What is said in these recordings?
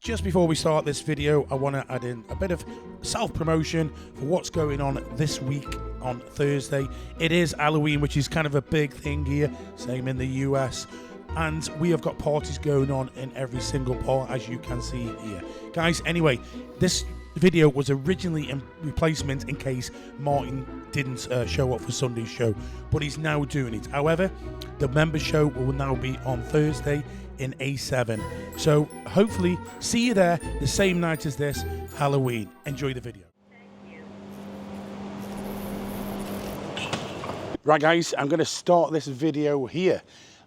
Just before we start this video, I want to add in a bit of self-promotion for what's going on this week on Thursday. It is Halloween, which is kind of a big thing here, same in the US. And we have got parties going on in every single part, as you can see here. Guys, anyway, this video was originally in replacement in case Martin didn't show up for Sunday's show, but he's now doing it. However, the member show will now be on Thursday in A7. So hopefully see you there the same night as this Halloween. Enjoy the video. Right guys, I'm going to start this video here.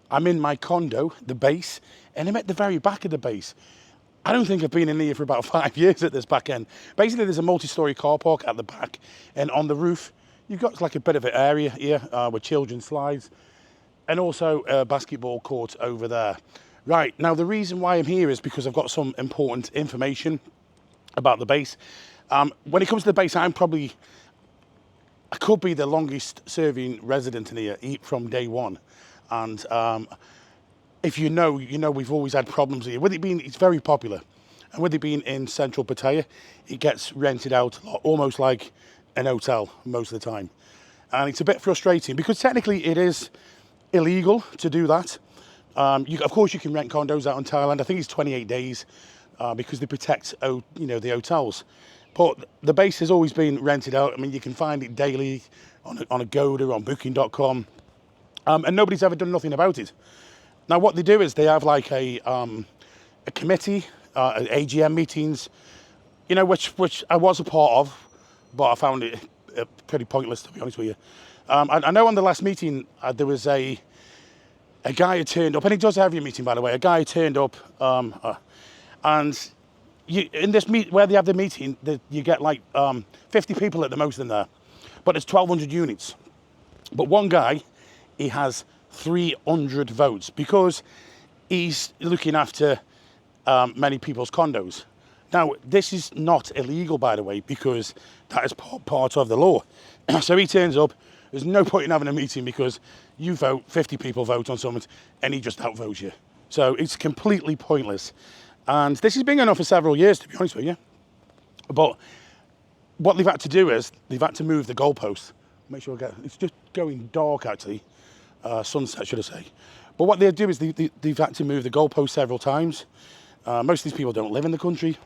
I'm in my condo, the base, and I'm at the very back of the base. I don't think I've been in here for about 5 years at this back end. Basically, there's a multi-story car park at the back, and on the roof, you've got like a bit of an area here with children's slides, and also a basketball court over there. Right, now the reason why I'm here is because I've got some important information about the base. When it comes to the base, I could be the longest serving resident in here from day one. And if you know we've always had problems here. With it being, it's very popular. And with it being in central Pattaya, it gets rented out a lot, almost like an hotel most of the time. And it's a bit frustrating because technically it is illegal to do that. Of course, you can rent condos out in Thailand. I think it's 28 days because they protect, the hotels. But the base has always been rented out. I mean, you can find it daily on a Condo, on Booking.com, and nobody's ever done nothing about it. Now, what they do is they have like a committee, AGM meetings, which I was a part of, but I found it pretty pointless, to be honest with you. I know on the last meeting there was a guy who turned up, and he does every meeting, by the way. A guy turned up, and in this where they have the meeting, you get like 50 people at the most in there, but it's 1,200 units. But one guy, he has 300 votes because he's looking after many people's condos. Now, this is not illegal, by the way, because that is part of the law. So he turns up. There's no point in having a meeting because you vote, 50 people vote on something, and he just outvotes you. So it's completely pointless. And this has been going on for several years, to be honest with you. But what they've had to do is they've had to move the goalposts. Make sure it's just going dark, actually. Sunset, should I say. But what they do is they've had to move the goalposts several times. Most of these people don't live in the country,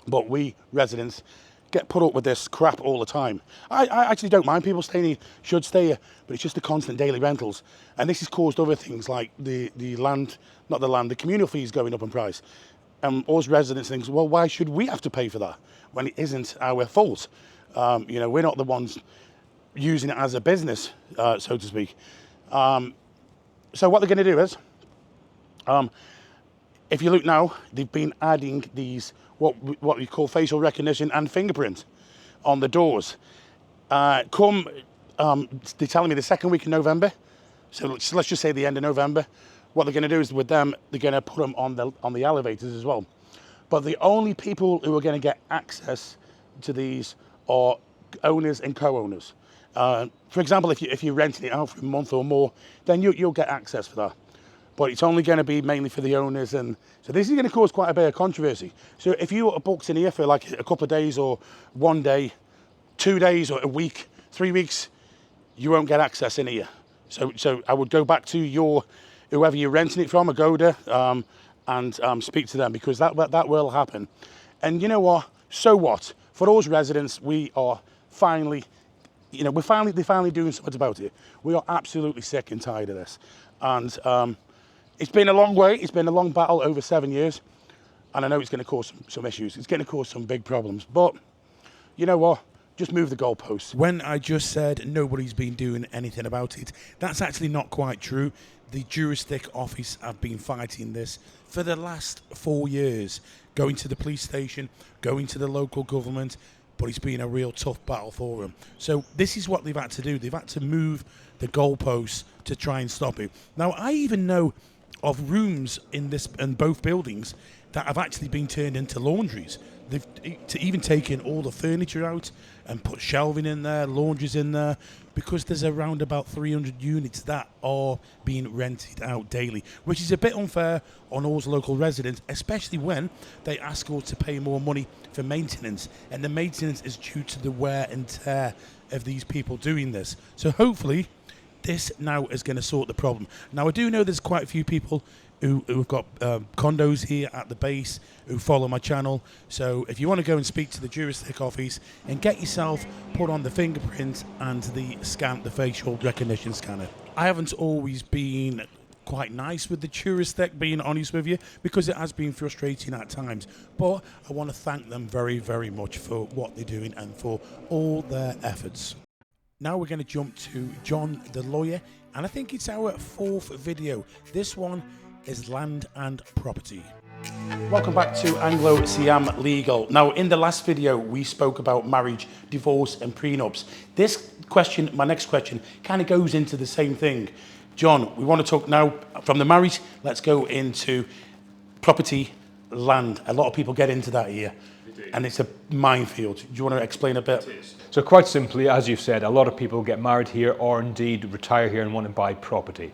but we residents get put up with this crap all the time. I actually don't mind people staying here, should stay here, but it's just the constant daily rentals. And this has caused other things like the communal fees going up in price. Us residents think, well, why should we have to pay for that when it isn't our fault? We're not the ones using it as a business, so to speak. So what they're going to do is, if you look now, they've been adding these what we call facial recognition and fingerprint on the doors. They're telling me the second week in November. So let's just say the end of November. What they're going to do is with them, they're going to put them on the elevators as well. But the only people who are going to get access to these are owners and co-owners. For example, if you're renting it out for a month or more, then you'll get access for that. But it's only going to be mainly for the owners, and so this is going to cause quite a bit of controversy. So if you are booked in here for like a couple of days or 1 day, 2 days or a week, 3 weeks, you won't get access in here. So I would go back to whoever you're renting it from, a Condo, and speak to them, because that will happen. And you know what? So what? For those residents, we are finally, they're finally doing something about it. We are absolutely sick and tired of this. And it's been a long way. It's been a long battle over 7 years. And I know it's going to cause some issues. It's going to cause some big problems. But you know what? Just move the goalposts. When I just said nobody's been doing anything about it, that's actually not quite true. The Juris office have been fighting this for the last 4 years, going to the police station, going to the local government, but it's been a real tough battle for them. So this is what they've had to do. They've had to move the goalposts to try and stop it. Now, I even know of rooms in both buildings that have actually been turned into laundries. They've even taken all the furniture out and put shelving in there, laundries in there, because there's around about 300 units that are being rented out daily, which is a bit unfair on all local residents, especially when they ask us to pay more money for maintenance, and the maintenance is due to the wear and tear of these people doing this. So hopefully this now is going to sort the problem. Now, I do know there's quite a few people who've got condos here at the base who follow my channel. So if you want to go and speak to the Juris office and get yourself put on the fingerprint and the facial recognition scanner. I haven't always been quite nice with the Juris, being honest with you, because it has been frustrating at times. But I want to thank them very, very much for what they're doing and for all their efforts. Now we're going to jump to John the lawyer, and I think it's our 4th video. This one is land and property. Welcome back to Anglo Siam Legal. Now, in the last video, we spoke about marriage, divorce, and prenups. This question, my next question, kind of goes into the same thing. John, we want to talk now from the marriage. Let's go into property, land. A lot of people get into that here, and it's a minefield. Do you want to explain a bit? It is. So quite simply, as you've said, a lot of people get married here or indeed retire here and want to buy property.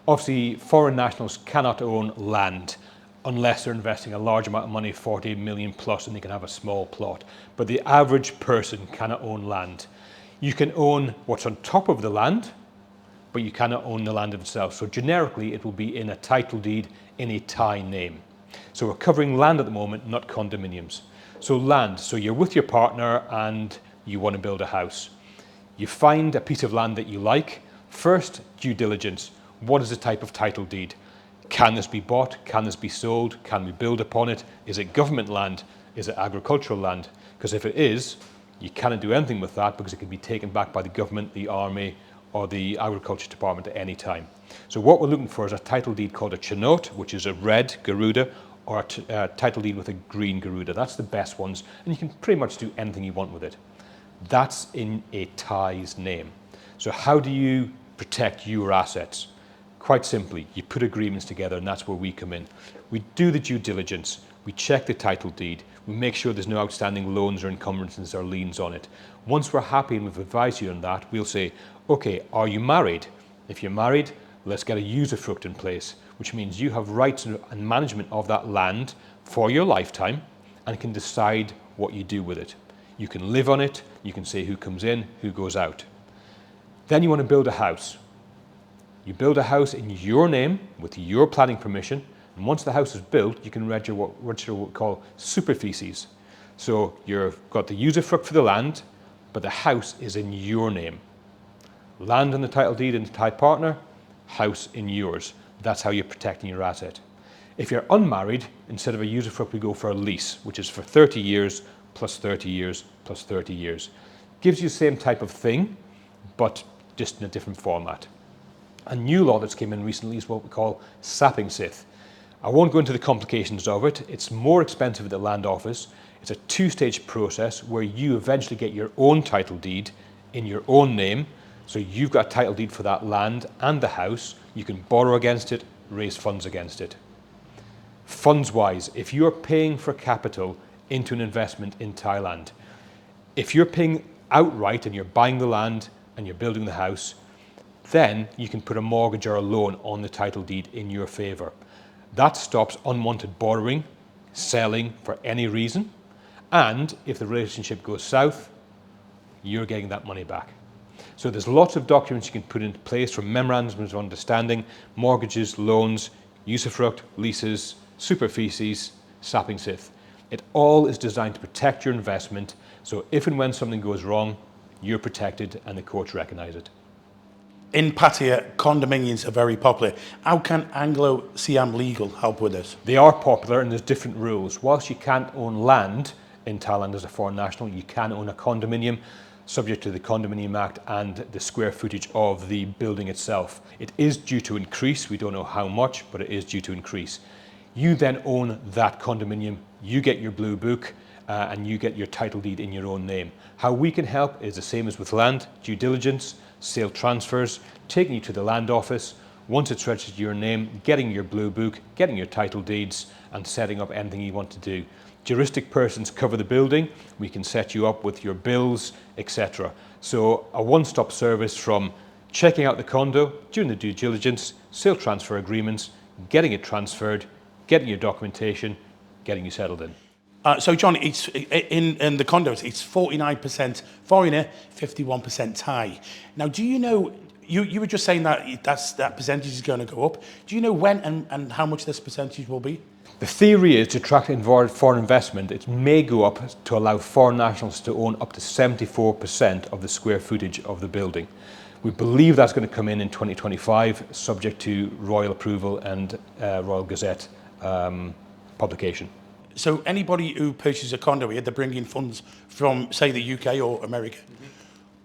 Obviously, foreign nationals cannot own land unless they're investing a large amount of money, 40 million plus, and they can have a small plot. But the average person cannot own land. You can own what's on top of the land, but you cannot own the land itself. So generically, it will be in a title deed in a Thai name. So we're covering land at the moment, not condominiums. So land, so you're with your partner and you want to build a house. You find a piece of land that you like. First, due diligence. What is the type of title deed? Can this be bought? Can this be sold? Can we build upon it? Is it government land? Is it agricultural land? Because if it is, you cannot do anything with that because it can be taken back by the government, the army, or the agriculture department at any time. So what we're looking for is a title deed called a chenote, which is a red Garuda, or a title deed with a green Garuda. That's the best ones, and you can pretty much do anything you want with it. That's in a Thai's name. So how do you protect your assets? Quite simply, you put agreements together, and that's where we come in. We do the due diligence, we check the title deed, we make sure there's no outstanding loans or encumbrances or liens on it. Once we're happy and we've advised you on that, we'll say, okay, are you married? If you're married, let's get a usufruct in place, which means you have rights and management of that land for your lifetime and can decide what you do with it. You can live on it, you can say who comes in, who goes out. Then you want to build a house. You build a house in your name with your planning permission, and once the house is built, you can register what we call superficies. So you've got the usufruct for the land, but the house is in your name. Land in the title deed in the Thai partner, house in yours. That's how you're protecting your asset. If you're unmarried, instead of a usufruct, we go for a lease, which is for 30 years, plus 30 years, plus 30 years. Gives you the same type of thing, but just in a different format. A new law that's came in recently is what we call sapping sith. I won't go into the complications of it. It's more expensive at the land office. It's a 2-stage process where you eventually get your own title deed in your own name. So you've got a title deed for that land and the house. You can borrow against it, raise funds against it. Funds-wise, if you're paying for capital into an investment in Thailand, if you're paying outright and you're buying the land and you're building the house, then you can put a mortgage or a loan on the title deed in your favor. That stops unwanted borrowing, selling for any reason, and if the relationship goes south, you're getting that money back. So there's lots of documents you can put into place, from memorandums of understanding, mortgages, loans, usufruct, leases, superficies, sapping sith. It all is designed to protect your investment, so if and when something goes wrong, you're protected and the courts recognize it. In Pattaya, condominiums are very popular. How can Anglo Siam Legal help with this? They are popular and there's different rules. Whilst you can't own land in Thailand as a foreign national, you can own a condominium subject to the Condominium Act and the square footage of the building itself. It is due to increase. We don't know how much, but it is due to increase. You then own that condominium, you get your blue book, and you get your title deed in your own name. How we can help is the same as with land: due diligence, sale transfers, taking you to the land office. Once it's registered to your name, getting your blue book, getting your title deeds, and setting up anything you want to do. Juristic persons cover the building. We can set you up with your bills, etc. So a one-stop service from checking out the condo, doing the due diligence, sale transfer agreements, getting it transferred, getting your documentation, getting you settled in. So John, it's in the condos, it's 49% foreigner, 51% Thai. Now, do you know, you were just saying that that percentage is going to go up. Do you know when and how much this percentage will be? The theory is to attract foreign investment. It may go up to allow foreign nationals to own up to 74% of the square footage of the building. We believe that's going to come in 2025, subject to royal approval and Royal Gazette publication. So anybody who purchases a condo here, they're bringing funds from, say, the UK or America.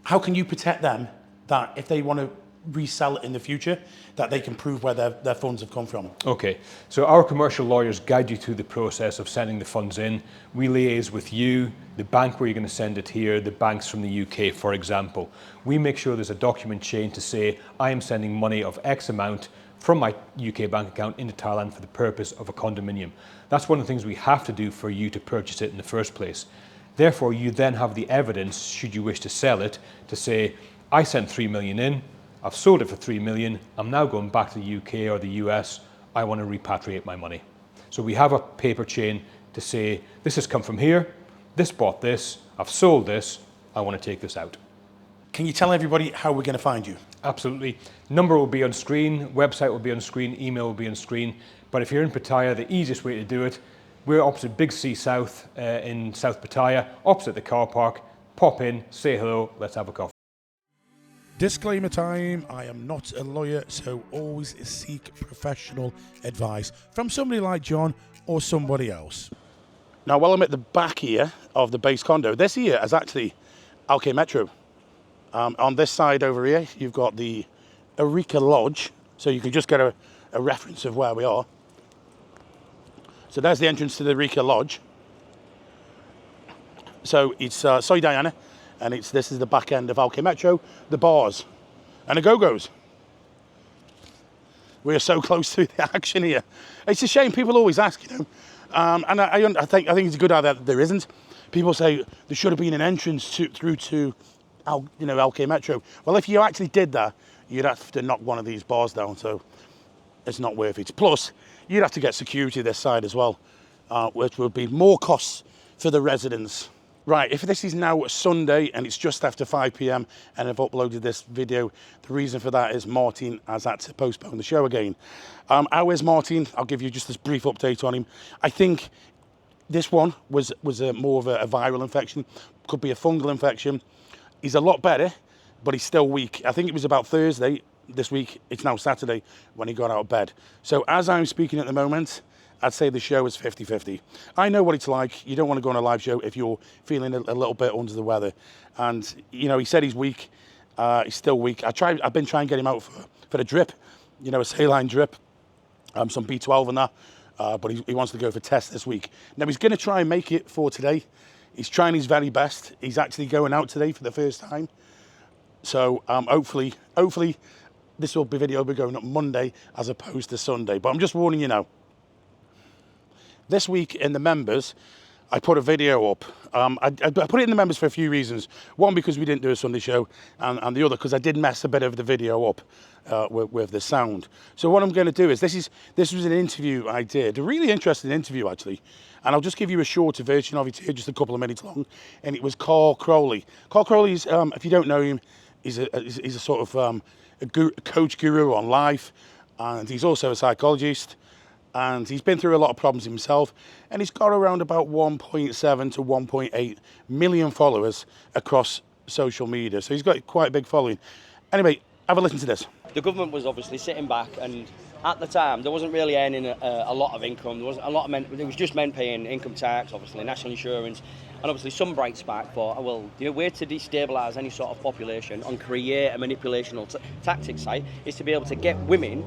How can you protect them that if they want to resell it in the future, that they can prove where their funds have come from? Okay, so our commercial lawyers guide you through the process of sending the funds in. We liaise with you, the bank where you're going to send it here, the banks from the UK, for example. We make sure there's a document chain to say, I am sending money of X amount from my UK bank account into Thailand for the purpose of a condominium. That's one of the things we have to do for you to purchase it in the first place. Therefore, you then have the evidence, should you wish to sell it, to say, I sent 3 million in, I've sold it for 3 million, I'm now going back to the UK or the US, I want to repatriate my money. So we have a paper chain to say, this has come from here, this bought this, I've sold this, I want to take this out. Can you tell everybody how we're going to find you? Absolutely. Number will be on screen, website will be on screen, email will be on screen. But if you're in Pattaya, the easiest way to do it, we're opposite Big C South in South Pattaya, opposite the car park. Pop in, say hello, let's have a coffee. Disclaimer time, I am not a lawyer, so always seek professional advice from somebody like John or somebody else. Now, while I'm at the back here of the base condo, this here is actually Alke Metro. On this side over here, you've got the Eureka Lodge, so you can just get a reference of where we are. So there's the entrance to the Eureka Lodge. So it's Soy Diana, and this is the back end of Alke Metro, the bars, and the Go-Go's. We are so close to the action here. It's a shame, people always ask, you know, and I think it's a good idea that there isn't. People say there should have been an entrance through to Alke Metro. Well, if you actually did that, you'd have to knock one of these bars down, so it's not worth it. Plus, you'd have to get security this side as well, which would be more costs for the residents. Right, if this is now Sunday and it's just after 5 p.m. and I've uploaded this video, the reason for that is Martin has had to postpone the show again. How is Martin? I'll give you just this brief update on him. I think this one was more of a viral infection, could be a fungal infection. He's a lot better, but he's still weak. I think it was about Thursday this week, it's now Saturday, when he got out of bed. So as I'm speaking at the moment, I'd say the show is 50-50. I know what it's like. You don't want to go on a live show if you're feeling a little bit under the weather. And, you know, he said he's weak. He's still weak. I've been trying to get him out for the drip, you know, a saline drip, some B12 and that. But he wants to go for tests this week. Now, he's going to try and make it for today. He's trying his very best. He's actually going out today for the first time. So hopefully this video will be going up Monday as opposed to Sunday. But I'm just warning you now. This week in the members, I put a video up. I put it in the members for a few reasons. One, because we didn't do a Sunday show, and the other, because I did mess a bit of the video up with the sound. So what I'm going to do is, this was an interview I did, a really interesting interview actually, and I'll just give you a shorter version of it here, just a couple of minutes long, and it was Crowley. Crowley is, if you don't know him, he's a sort of a coach guru on life, and he's also a psychologist. And he's been through a lot of problems himself, and he's got around about 1.7 to 1.8 million followers across social media. So he's got quite a big following. Anyway, have a listen to this. The government was obviously sitting back, and at the time there wasn't really earning a lot of income. There wasn't a lot of men. It was just men paying income tax, obviously national insurance, and obviously some bright spark for, well, the way to destabilise any sort of population and create a manipulational tactic site is to be able to get women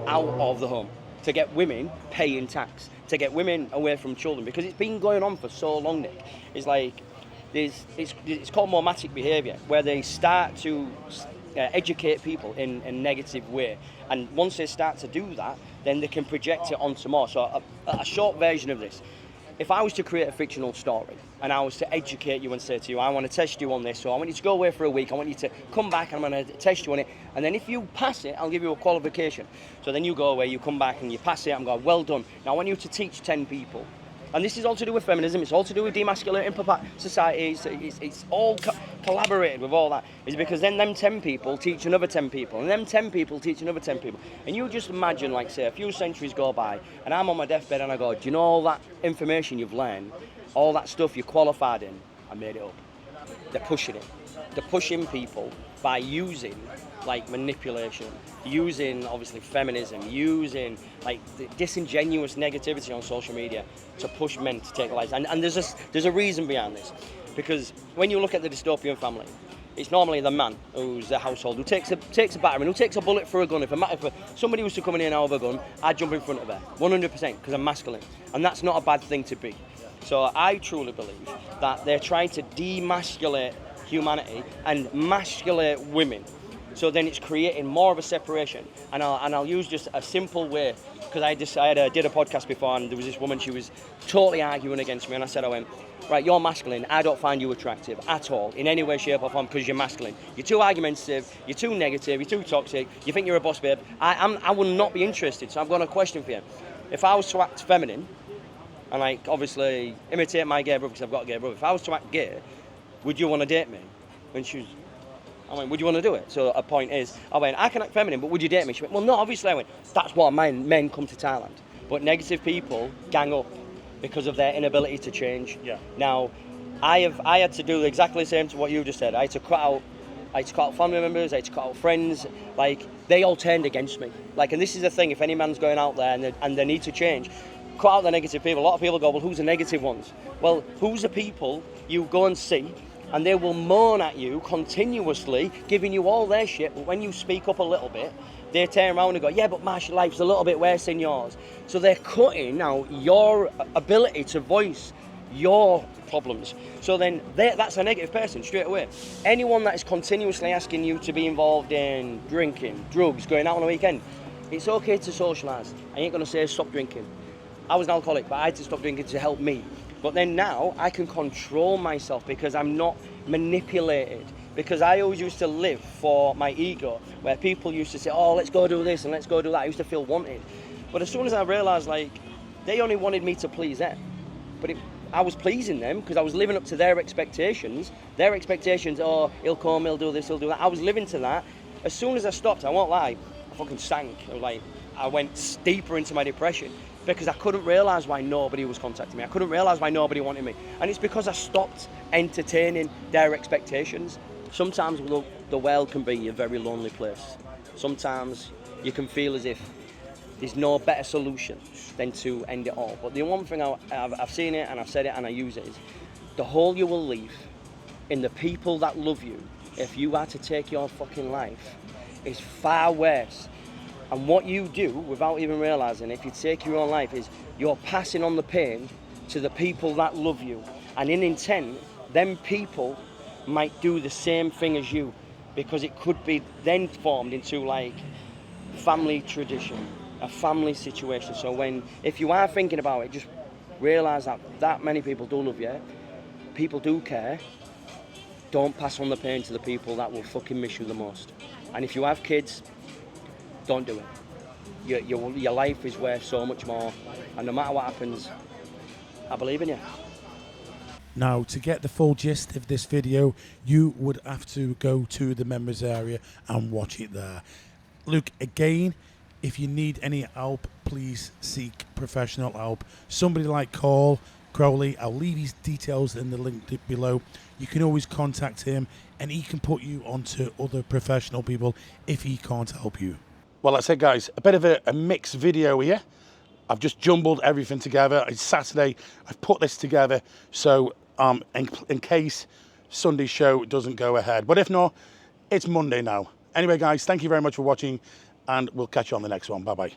out of the home, to get women paying tax, to get women away from children, because it's been going on for so long, Nick. It's like it's called mormatic behaviour, where they start to educate people in a negative way. And once they start to do that, then they can project it onto more. So a short version of this. If I was to create a fictional story and I was to educate you and say to you, I want to test you on this, so I want you to go away for a week, I want you to come back and I'm going to test you on it, and then if you pass it, I'll give you a qualification. So then you go away, you come back and you pass it, I'm going, well done. Now I want you to teach 10 people. And this is all to do with feminism, it's all to do with demasculating society, it's all collaborated with all that. It's because then them 10 people teach another 10 people, and them 10 people teach another 10 people. And you just imagine, like say, a few centuries go by, and I'm on my deathbed and I go, do you know all that information you've learned, all that stuff you qualified in, I made it up. They're pushing it. They're pushing people by using like manipulation, using obviously feminism, using like the disingenuous negativity on social media to push men to take lives. And there's a reason behind this, because when you look at the dystopian family, it's normally the man who's the household who takes a battering, who takes a bullet for a gun. If somebody was to come in here now with a gun, I'd jump in front of her, 100%, because I'm masculine, and that's not a bad thing to be. So I truly believe that they're trying to demasculate humanity and masculate women. So then it's creating more of a separation. And I'll use just a simple way, because I did a podcast before and there was this woman, she was totally arguing against me, and I went, right, you're masculine, I don't find you attractive at all, in any way, shape or form, because you're masculine. You're too argumentative, you're too negative, you're too toxic, you think you're a boss babe. I will not be interested, so I've got a question for you. If I was to act feminine, and like obviously imitate my gay brother, because I've got a gay brother, if I was to act gay, would you want to date me? I went, would you want to do it? So a point is, I went, I can act feminine, but would you date me? She went, well, no, obviously. I went, that's why men come to Thailand. But negative people gang up because of their inability to change. Yeah. Now, I had to do exactly the same to what you just said. I had to cut out family members, I had to cut out friends. Like, they all turned against me. Like, and this is the thing, if any man's going out there and they need to change, cut out the negative people. A lot of people go, well, who's the negative ones? Well, who's the people you go and see, and they will moan at you continuously, giving you all their shit, but when you speak up a little bit, they turn around and go, yeah, but Marsh, your life's a little bit worse than yours. So they're cutting out your ability to voice your problems. So then that's a negative person straight away. Anyone that is continuously asking you to be involved in drinking, drugs, going out on a weekend, it's okay to socialise. I ain't going to say stop drinking. I was an alcoholic, but I had to stop drinking to help me. But then now I can control myself because I'm not manipulated. Because I always used to live for my ego, where people used to say, oh, let's go do this and let's go do that. I used to feel wanted. But as soon as I realised, like, they only wanted me to please them. But I was pleasing them because I was living up to their expectations. Their expectations, oh, he'll come, he'll do this, he'll do that. I was living to that. As soon as I stopped, I won't lie, I fucking sank. I went deeper into my depression. Because I couldn't realise why nobody was contacting me. I couldn't realise why nobody wanted me. And it's because I stopped entertaining their expectations. Sometimes the world can be a very lonely place. Sometimes you can feel as if there's no better solution than to end it all. But the one thing I've seen it and I've said it and I use it is, the hole you will leave in the people that love you if you are to take your fucking life is far worse. And what you do, without even realising, if you take your own life, is you're passing on the pain to the people that love you. And in intent, them people might do the same thing as you, because it could be then formed into like family tradition, a family situation. So if you are thinking about it, just realise that many people do love you, people do care. Don't pass on the pain to the people that will fucking miss you the most. And if you have kids, don't do it. Your life is worth so much more, and no matter what happens, I believe in you. Now, to get the full gist of this video, you would have to go to the members area and watch it there. Look, again, if you need any help, please seek professional help. Somebody like Crowley, I'll leave his details in the link below. You can always contact him, and he can put you onto other professional people if he can't help you. Well, that's it, guys. A bit of a mixed video here. I've just jumbled everything together. It's Saturday. I've put this together so in case Sunday's show doesn't go ahead. But if not, it's Monday now. Anyway, guys, thank you very much for watching, and we'll catch you on the next one. Bye-bye.